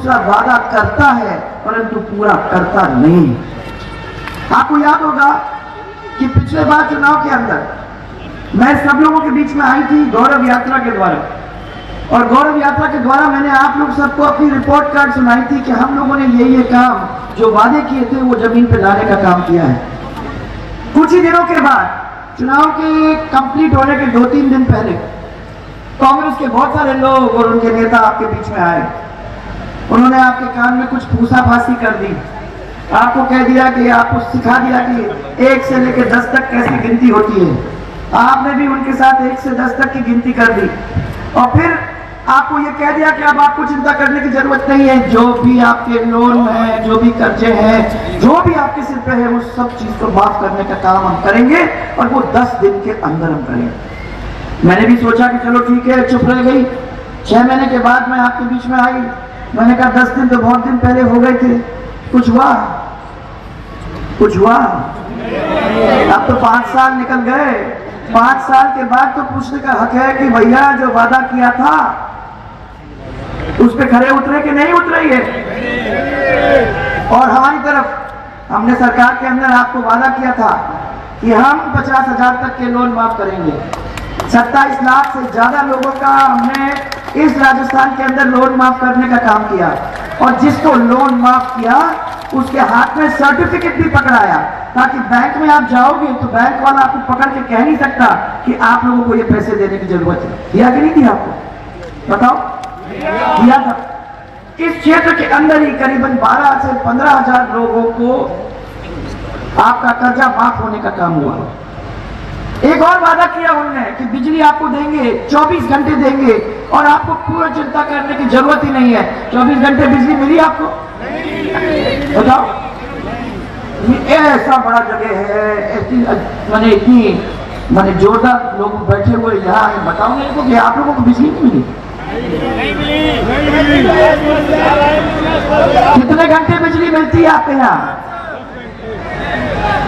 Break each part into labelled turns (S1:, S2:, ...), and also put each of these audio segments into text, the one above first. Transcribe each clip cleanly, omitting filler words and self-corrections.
S1: दूसरा वादा करता है परंतु पूरा करता नहीं। आपको याद होगा कि पिछले बार चुनाव के अंदर मैं सब लोगों के बीच में आई थी गौरव यात्रा के द्वारा, और गौरव यात्रा के द्वारा मैंने आप लोग सबको अपनी रिपोर्ट कार्ड सुनाई थी कि हम लोगों ने ये काम जो वादे किए थे वो जमीन पे लाने का काम किया है। कुछ ही दिनों के बाद चुनाव के कंप्लीट होने के 2-3 दिन पहले कांग्रेस के बहुत सारे लोग और उनके नेता आपके बीच में आए। उन्होंने आपके कान में कुछ फूसाफासी कर दी, आपको कह दिया कि आपको सिखा दिया कि 1 से लेकर 10 तक कैसी गिनती होती है। आपने भी उनके साथ 1 से 10 तक की गिनती कर दी और फिर आपको ये कह दिया कि अब आपको चिंता करने की जरूरत नहीं है, जो भी आपके लोन है, जो भी कर्जे हैं, जो भी आपके सिर पे है, वो सब चीज को माफ करने का काम हम करेंगे और वो 10 दिन के अंदर हम करेंगे। मैंने भी सोचा कि चलो ठीक है, चुप रह गई। 6 महीने के बाद मैं आपके बीच में आई। मैंने कहा 10 दिन तो बहुत दिन पहले हो गए थे, कुछ हुआ? कुछ हुआ? अब तो 5 साल निकल गए। 5 साल के बाद तो पूछने का हक है कि भैया जो वादा किया था उस पे खरे उतरे कि नहीं उतरे ये? और हमारी तरफ हमने सरकार के अंदर आपको वादा किया था कि हम 50,000 तक के लोन माफ करेंगे। 27 लाख से ज्यादा लोगों का हमने इस राजस्थान के अंदर लोन माफ करने का काम किया, और जिसको लोन माफ किया उसके हाथ में सर्टिफिकेट भी पकड़ाया, ताकि बैंक में आप जाओगे तो बैंक वाला आपको पकड़ के कह नहीं सकता कि आप लोगों को ये पैसे देने की जरूरत है। दिया कि नहीं दिया? आपको बताओ, दिया था। इस क्षेत्र के अंदर ही करीबन 12 से 15,000 लोगों को आपका कर्जा माफ होने का काम हुआ। एक और वादा किया उन्होंने कि बिजली आपको देंगे, 24 घंटे देंगे और आपको पूरा चिंता करने की जरूरत ही नहीं है। 24 घंटे बिजली मिली आपको? बताओ। ये ऐसा बड़ा जगह है, ऐसी मैंने इतनी जोरदार लोग बैठे हुए यहाँ, बताओ मेरे को कि आप लोगों को बिजली नहीं मिली? कितने घंटे बिजली मिलती है आपके यहाँ?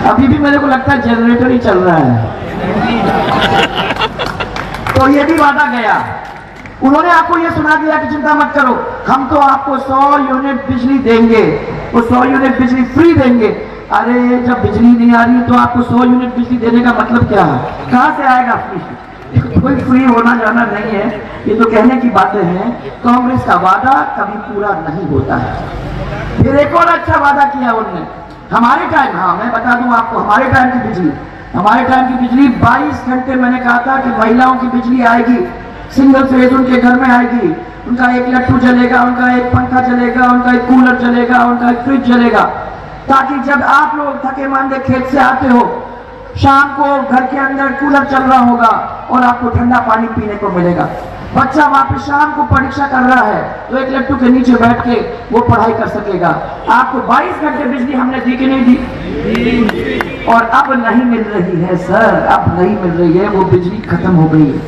S1: अभी भी मेरे को लगता है जनरेटर ही चल रहा है। तो ये भी वादा गया। उन्होंने आपको ये सुना दिया कि चिंता मत करो, हम तो आपको 100 यूनिट बिजली देंगे, वो 100 यूनिट बिजली फ्री देंगे। अरे जब बिजली नहीं आ रही तो आपको 100 यूनिट बिजली देने का मतलब क्या है? कहां से आएगा फ्री? कोई फ्री होना जाना नहीं है, ये तो कहने की बातें हैं। कांग्रेस का वादा कभी पूरा नहीं होता है। फिर एक और अच्छा वादा किया उन्होंने हमारे टाइम। हाँ, मैं बता दूं आपको, हमारे टाइम की बिजली 22 घंटे मैंने कहा था कि महिलाओं की बिजली आएगी, सिंगल फेज उनके घर में आएगी। उनका एक लट्टू चलेगा, उनका एक पंखा चलेगा, उनका एक कूलर चलेगा, उनका एक फ्रिज चलेगा, ताकि जब आप लोग थके मांदे खेत से आते हो, शाम को घर के अंदर कूलर चल रहा होगा और आपको ठंडा पानी पीने को मिलेगा। बच्चा वहां पे शाम को परीक्षा कर रहा है तो एक लट्टू के नीचे बैठ के वो पढ़ाई कर सकेगा। आपको 22 घंटे बिजली हमने दी कि नहीं दी? और अब नहीं मिल रही है सर, अब नहीं मिल रही है, वो बिजली खत्म हो गई है।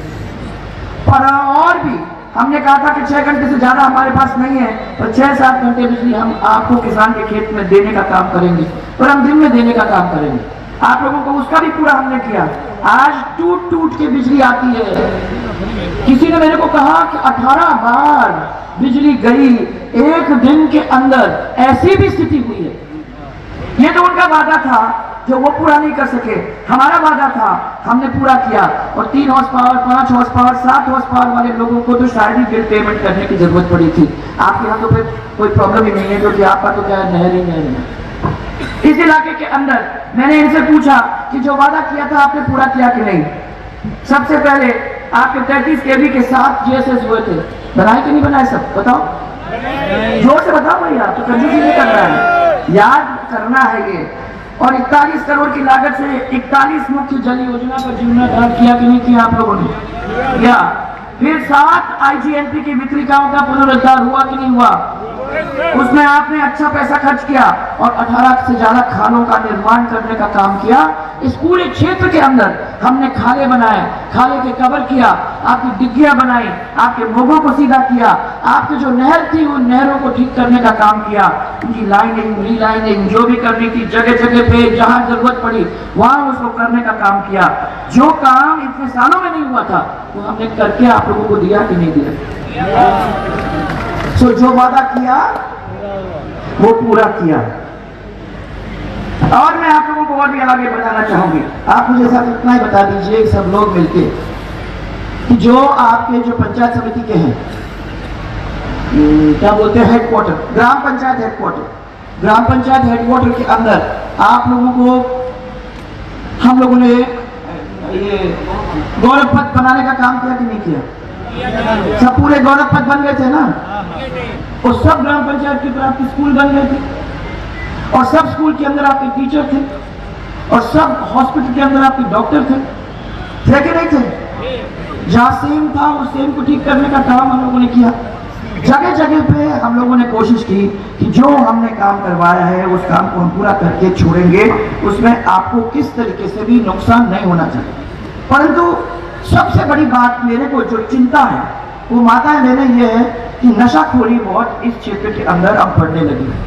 S1: पर और भी हमने कहा था कि 6 घंटे से ज्यादा हमारे पास नहीं है, तो 6-7 घंटे बिजली हम आपको किसान के खेत में देने का काम करेंगे, और हम दिन में देने का काम करेंगे आप लोगों को। उसका भी पूरा हमने किया। आज टूट के बिजली आती है। किसी ने मेरे को कहा कि 18 बार बिजली गई एक दिन के अंदर, ऐसी भी स्थिति हुई है। ये तो उनका वादा था जो वो पूरा नहीं कर सके। हमारा वादा था, हमने पूरा किया। और 3 horse power, 5 horse power, 7 horse power वाले लोगों को तो शायद ही बिल पेमेंट करने की जरूरत पड़ी थी। आपके यहाँ तो फिर कोई प्रॉब्लम ही नहीं है, क्योंकि आपका तो क्या नहर ही नहीं है। इस इलाके के अंदर मैंने इनसे पूछा कि जो वादा किया था आपने पूरा किया कि नहीं। सबसे पहले आपके 33 केवी के 7 GSS हुए थे, बनाए कि नहीं बनाए? सब बताओ, जोर से बताओ भैया, तो कंजूसी नहीं कर रहा है, याद करना है ये। और 41 करोड़ की लागत से 41 मुख्य जल योजना का जीर्णोद्धार किया कि नहीं किया आप लोगों ने? किया। फिर 7 IGNP की वितरिकाओं का पुनरुद्धार हुआ कि नहीं हुआ? उसमें आपने अच्छा पैसा खर्च किया और 18 से ज्यादा खालों का निर्माण करने का काम किया। इस पूरे क्षेत्र के अंदर हमने खाले बनाए, खाले के कवर किया, आपकी डिग्गियां बनाई, आपके मोगों को सीधा किया, आपकी जो नहर थी उन नहरों को ठीक करने का काम किया, उनकी लाइनिंग, रीलाइनिंग जो भी करनी थी, जगह जगह पे जहां जरूरत पड़ी वहां उसको करने का काम किया। जो काम इतने सालों में नहीं हुआ था वो हमने करके आप लोगों को दिया कि नहीं दिया? सो जो वादा किया वो पूरा किया। और मैं आप लोगों को और भी आगे बताना चाहूंगी। आप मुझे सब इतना ही बता दीजिए सब लोग मिलके कि जो आपके जो पंचायत समिति के हैं, क्या बोलते हैं, हेडक्वार्टर, ग्राम पंचायत हेडक्वार्टर, ग्राम पंचायत हेडक्वार्टर के अंदर आप लोगों को हम लोगों ने ये गौरव पथ बनाने का काम किया कि नहीं किया? सब पूरे गौरव पथ बन गए थे ना, और सब ग्राम पंचायत की तरफ आपके स्कूल बन गए थे, और सब स्कूल के अंदर आपके टीचर थे, और सब हॉस्पिटल के अंदर आपके डॉक्टर थे कि नहीं थे? जहां सेम था उस सेम को ठीक करने का काम हम लोगों ने किया। जगह जगह पे हम लोगों ने कोशिश की कि जो हमने काम करवाया है उस काम को हम पूरा करके छोड़ेंगे, उसमें आपको किस तरीके से भी नुकसान नहीं होना चाहिए। परंतु सबसे बड़ी बात मेरे को जो चिंता है वो माता है मेरे ये है कि नशाखोरी बहुत इस क्षेत्र के अंदर अब बढ़ने लगी है।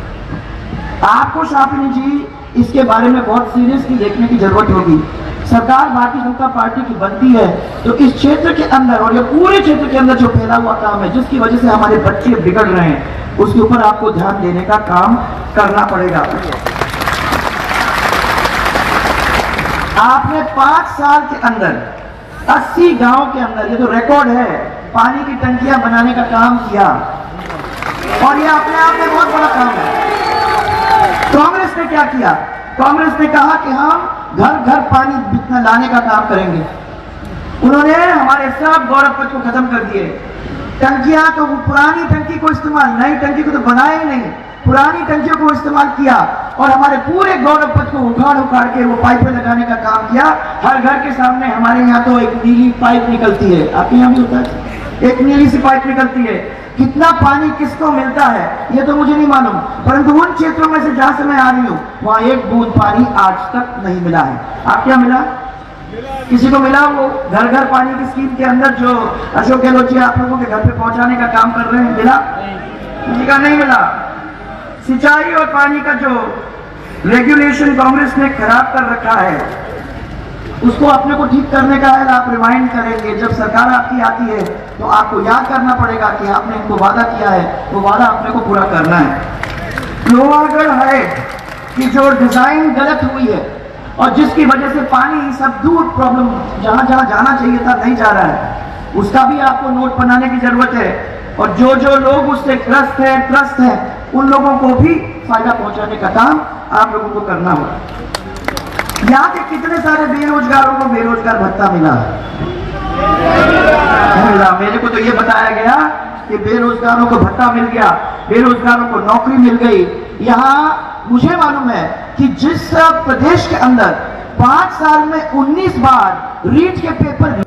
S1: आपको शापिनी जी इसके बारे में बहुत सीरियसली देखने की जरूरत होगी। सरकार भारतीय जनता पार्टी की बनती है तो इस क्षेत्र के अंदर और ये पूरे क्षेत्र के अंदर जो फैला हुआ काम है जिसकी वजह से हमारे बच्चे बिगड़ रहे हैं उसके ऊपर आपको ध्यान देने का काम करना पड़ेगा। आपने 5 साल के अंदर 80 गांव के अंदर, ये तो रिकॉर्ड है, पानी की टंकियां बनाने का काम किया, और ये अपने आप में बहुत बड़ा काम है। कांग्रेस ने क्या किया? कांग्रेस ने कहा कि हम घर घर पानी लाने का काम करेंगे। उन्होंने हमारे सब गौरव पथ को खत्म कर दिए। टंकियां तो पुरानी टंकी को इस्तेमाल, नई टंकी को तो बनाया ही नहीं, पुरानी टंकियों को इस्तेमाल किया और हमारे पूरे गौरव पथ को उखाड़ के वो पाइपें लगाने का काम किया। हर घर के सामने हमारे यहाँ तो एक नीली पाइप निकलती है, आपके यहाँ भी होता है, एक नीली सी पाइप निकलती है। कितना पानी किसको मिलता है ये तो मुझे नहीं मालूम, परंतु उन क्षेत्रों में से जहां से मैं आ रही हूँ वहां एक बूंद पानी आज तक नहीं मिला है। आप क्या मिला? किसी को मिला? वो घर घर पानी की स्कीम के अंदर जो अशोक गहलोत जी आप लोगों के घर पे पहुंचाने का काम कर रहे हैं, मिला? किसी का नहीं मिला। सिंचाई और पानी का जो रेगुलेशन कांग्रेस ने खराब कर रखा है उसको अपने को ठीक करने का है। आप रिमाइंड करेंगे जब सरकार आपकी आती है तो आपको याद करना पड़ेगा कि आपने इनको वादा किया है, वो वादा अपने को पूरा करना है। लोहागढ़ है कि जो डिजाइन गलत हुई है और जिसकी वजह से पानी सब दूर प्रॉब्लम जहां जहां जाना चाहिए था नहीं जा रहा है, उसका भी आपको नोट बनाने की जरूरत है। और जो जो लोग उससे त्रस्त है उन लोगों को भी फायदा पहुंचाने का काम आप लोगों को करना होगा। यहाँ के कितने सारे बेरोजगारों को बेरोजगार भत्ता मिला? मेरे को तो ये बताया गया कि बेरोजगारों को भत्ता मिल गया, बेरोजगारों को नौकरी मिल गई। यहाँ मुझे मालूम है कि जिस प्रदेश के अंदर 5 साल में 19 बार रीट के पेपर